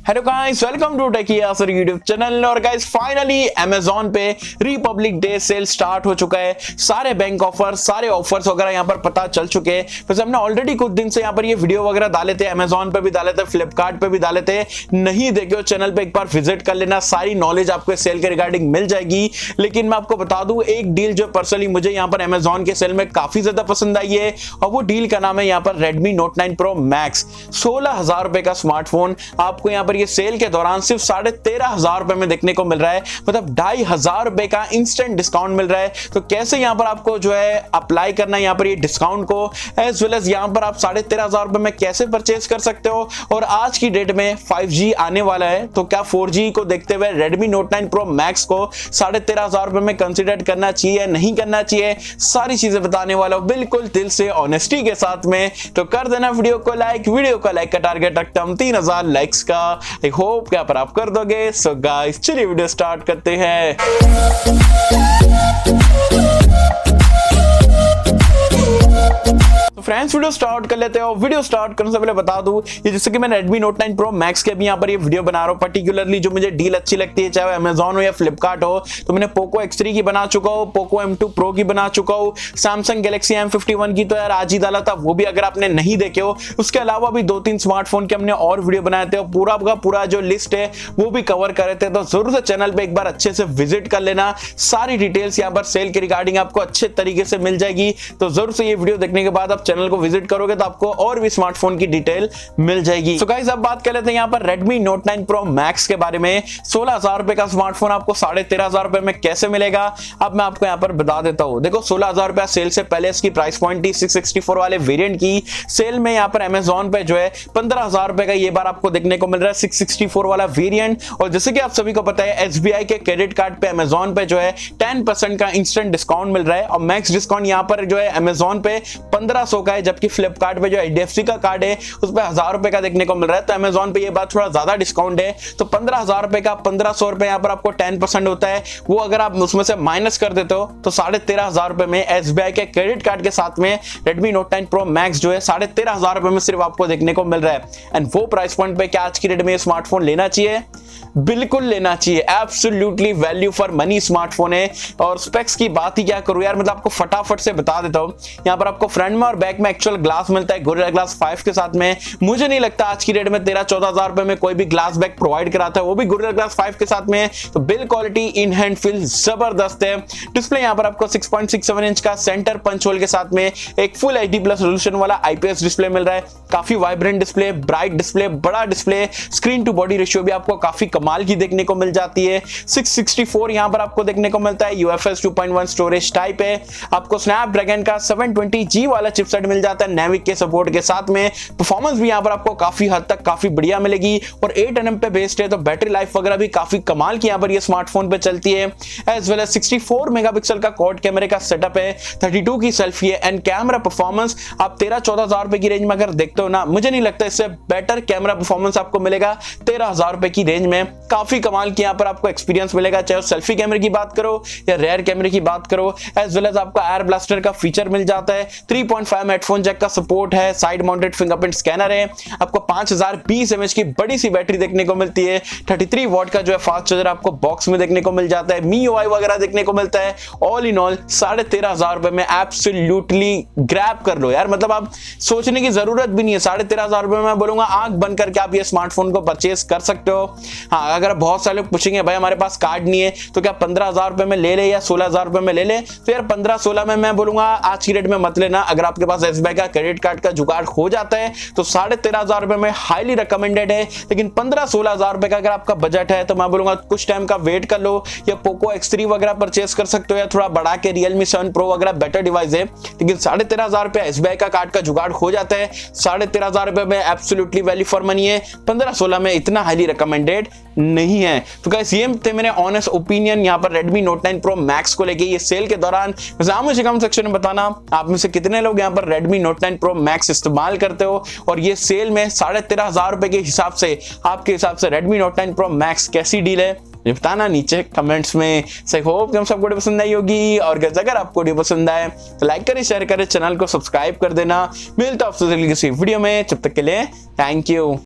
Hello guys, welcome to techie Yasar YouTube channel. और guys finally Amazon पे republic day sale start हो चुका है। सारे बैंक ऑफर, सारे ऑफर्स वगैरह यहाँ पर पता चल चुके हैं। वैसे हमने ऑलरेडी कुछ दिन से यहाँ पर ये वीडियो वगैरह डाले थे, अमेजॉन पे भी डाले थे, फ्लिपकार्ट पे भी डाले थे। नहीं देखे हो चैनल पे एक बार विजिट कर लेना, सारी नॉलेज आपको सेल के रिगार्डिंग मिल जाएगी। लेकिन मैं आपको बता दूं एक डील जो पर्सनली मुझे यहाँ पर अमेजॉन के सेल में काफी ज्यादा पसंद आई है, और वो डील का नाम है यहाँ पर Redmi Note 9 Pro Max। 16,000 रुपए का स्मार्टफोन आपको यहाँ पर ये सेल के दौरान सिर्फ 13,500 रुपए में देखने को मिल रहा है। मतलब 2,500 रुपए का इंस्टेंट डिस्काउंट मिल रहा है। तो कैसे यहाँ पर आपको जो है अप्लाई करना है यहाँ पर ये डिस्काउंट को, एज वेल एज यहाँ पर आप 13,500 रुपए में कैसे परचेज कर सकते हो। और आज की डेट में 5G आने वाला है, तो क्या 4G को देखते हुए Redmi Note 9 Pro Max को 13,500 रुपए में कंसिडर करना चाहिए, नहीं करना चाहिए, सारी चीजें बताने वाला हूं बिल्कुल दिल से, ऑनेस्टी के साथ में। तो कर देना वीडियो को लाइक। वीडियो का लाइक का टारगेट रखता हूं 3,000 लाइक्स का। आई होप क्या पर आप कर दोगे। सो गाइस चलिए वीडियो स्टार्ट करते हैं। फ्रेंड्स वीडियो स्टार्ट कर लेते हो। वीडियो स्टार्ट करने से पहले बता दूं, ये जैसे कि मैं Redmi Note 9 Pro Max के भी यहाँ पर ये वीडियो बना रहा हूँ। पर्टिकुलरली जो मुझे डील अच्छी लगती है, चाहे अमेजॉन हो या फ्लिपकार्ट हो, तो मैंने Poco X3 की बना चुका हूँ, Poco M2 Pro की बना चुका हूँ, Samsung Galaxy M51 की तो यार आज ही डाला था, वो भी अगर आपने नहीं देखे हो। उसके अलावा भी 2-3 स्मार्टफोन के हमने और वीडियो बनाए थे, पूरा का पूरा जो लिस्ट है वो भी कवर कर रहे थे। तो जरूर से चैनल पे एक बार अच्छे से विजिट कर लेना, सारी डिटेल्स यहाँ पर सेल के रिगार्डिंग आपको अच्छे तरीके से मिल जाएगी। तो जरूर से ये वीडियो देखने के बाद आप चैनल को विजिट करोगे तो आपको और भी स्मार्टफोन की डिटेल मिल जाएगी। सो गाइस अब बात कर लेते हैं यहाँ पर Redmi Note 9 Pro Max के बारे में। 16,000 रुपए का स्मार्टफोन आपको 13,500 रुपए में कैसे मिलेगा, अब मैं आपको यहाँ पर बता देता हूँ। देखो 16,000 रुपया सेल से पहले इसकी प्राइस पॉइंट थी 664 वाले वेरिएंट की। सेल में यहाँ पर अमेजॉन पे जो है 15,000 रुपए का ये बार आपको देखने को मिल रहा है 664 वाला वेरिएंट। और जैसे कि आप सभी को पता है SBI के क्रेडिट कार्ड पे अमेजॉन पे जो है 10% का इंस्टेंट डिस्काउंट मिल रहा है। और मैक्स डिस्काउंट यहाँ पर जो है अमेजॉन पे 1,500 का है, जबकि फ्लिपकार्ट पे जो HDFC का कार्ड है उस पे 1,000 रुपए का देखने को मिल रहा है। तो अमेजॉन पे ये बात थोड़ा ज्यादा डिस्काउंट है। तो 15,000 रुपए का 1,500 रुपए यहाँ पर आपको 10% होता है, वो अगर आप उसमें से माइनस कर देते हो तो 13,500 रुपए में SBI के क्रेडिट कार्ड के साथ में Redmi Note 9 Pro Max जो है 13,500 रुपए में सिर्फ आपको देखने को मिल रहा है। एंड वो प्राइस पॉइंट पे क्या आज की डेट में स्मार्टफोन लेना चाहिए? बिल्कुल लेना चाहिए। Absolutely value for money smartphone है। और स्पेक्स की बात ही क्या करूं यार, मतलब आपको फटाफट से बता देता हूं। यहाँ पर आपको फ्रंट में और बैक में एक्चुअल ग्लास मिलता है गोरिल्ला ग्लास 5 के साथ में। मुझे नहीं लगता आज की डेट में 13-14,000 रुपए में कोई भी ग्लास बैक प्रोवाइड कराता है, वो भी गोरिल्ला ग्लास 5 के साथ में। तो build quality, in hand feel जबरदस्त है। डिस्प्ले यहाँ पर आपको 6.67 इंच का सेंटर पंच होल के साथ में एक फुल HD+ रेजोल्यूशन वाला IPS डिस्प्ले मिल रहा है। काफी वाइब्रेंट डिस्प्ले, ब्राइट डिस्प्ले, बड़ा display, screen to body ratio भी आपको काफी कमाल की देखने को मिल जाती है। 664 यहां पर आपको देखने को मिलता है। UFS 2.1 स्टोरेज टाइप है। आपको स्नैपड्रैगन का 720G वाला चिपसेट मिल जाता है नेविक के सपोर्ट के साथ में। परफॉर्मेंस भी यहां पर आपको काफी हद तक काफी बढ़िया मिलेगी। और 8nm पे बेस्ड है, तो बैटरी लाइफ वगैरह भी काफी कमाल की यहां पर ये स्मार्टफोन पे चलती है। एज वेल एज 64 मेगापिक्सल का क्वाड कैमरे का सेटअप है, 32 की सेल्फी है। एंड कैमरा परफॉर्मेंस आप 13-14,000 रुपए की रेंज में अगर देखते हो ना, मुझे नहीं लगता इससे बेटर कैमरा परफॉर्मेंस आपको मिलेगा 13,000 रुपए की रेंज में। काफी कमाल की यहाँ पर आपको एक्सपीरियंस मिलेगा, चाहे सेल्फी कैमरे की बात करो या रेयर कैमरे की बात करो। एज वेल एज आपको एयर ब्लास्टर का फीचर मिल जाता है। 3.5 हेडफोन जैक का सपोर्ट है। साइड माउंटेड फिंगरप्रिंट स्कैनर है। आपको 5020 mAh की बड़ी सी बैटरी देखने को मिलती है। 33 वॉट का जो है फास्ट चार्जर आपको बॉक्स में देखने को मिल जाता है। MIUI वगैरह देखने को मिलता है। ऑल इन ऑल 13,500 रुपए में एब्सोल्युटली ग्रैब कर लो यार। मतलब आप सोचने की जरूरत भी नहीं है। 13,500 रुपए में मैं बोलूंगा आंख बंद करके आप ये स्मार्टफोन को परचेज कर सकते हो। हाँ, अगर बहुत सारे लोग पूछेंगे भाई हमारे पास कार्ड नहीं है तो क्या 15,000 रुपए में ले ले या 16,000 रुपए में ले ले, तो यार 15-16 में मैं बोलूंगा आज की डेट में मत लेना। अगर आपके पास SBI का क्रेडिट कार्ड का जुगाड़ हो जाता है तो 13,500 रुपए में हाईली रिकमेंडेड है। लेकिन 15-16,000 रुपए का अगर आपका बजट है तो मैं बोलूंगा कुछ टाइम का वेट कर लो, या Poco X3 वगैरह परचेस कर सकते हो, या थोड़ा बढ़ा के Realme 7 Pro वगैरह बेटर डिवाइस है। लेकिन 13,500 रुपए SBI का कार्ड का जुगाड़ हो जाता है। 13,500 रुपए में एब्सोल्युटली वैल्यू फॉर मनी है। 15-16 में इतना हाईली रिकमेंडेड नहीं है। तो गाइस ये थे मेरे ऑनेस्ट ओपिनियन यहाँ पर Redmi Note 9 Pro Max को लेके ये सेल के दौरान। मुझे कमेंट सेक्शन में बताना आप में से कितने लोग यहाँ पर Redmi Note 9 Pro Max इस्तेमाल करते हो, और ये सेल में 13,500 रुपए के हिसाब से आपके हिसाब से Redmi Note 9 Pro Max कैसी डील है ये बताना नीचे कमेंट्स में। सही होप कि हम सबको वीडियो पसंद आई होगी। और अगर आपको वीडियो पसंद आए तो लाइक करें, शेयर करें, चैनल को सब्सक्राइब कर देना। मिलता है आपसे किसी वीडियो में, जब तक के लिए थैंक यू।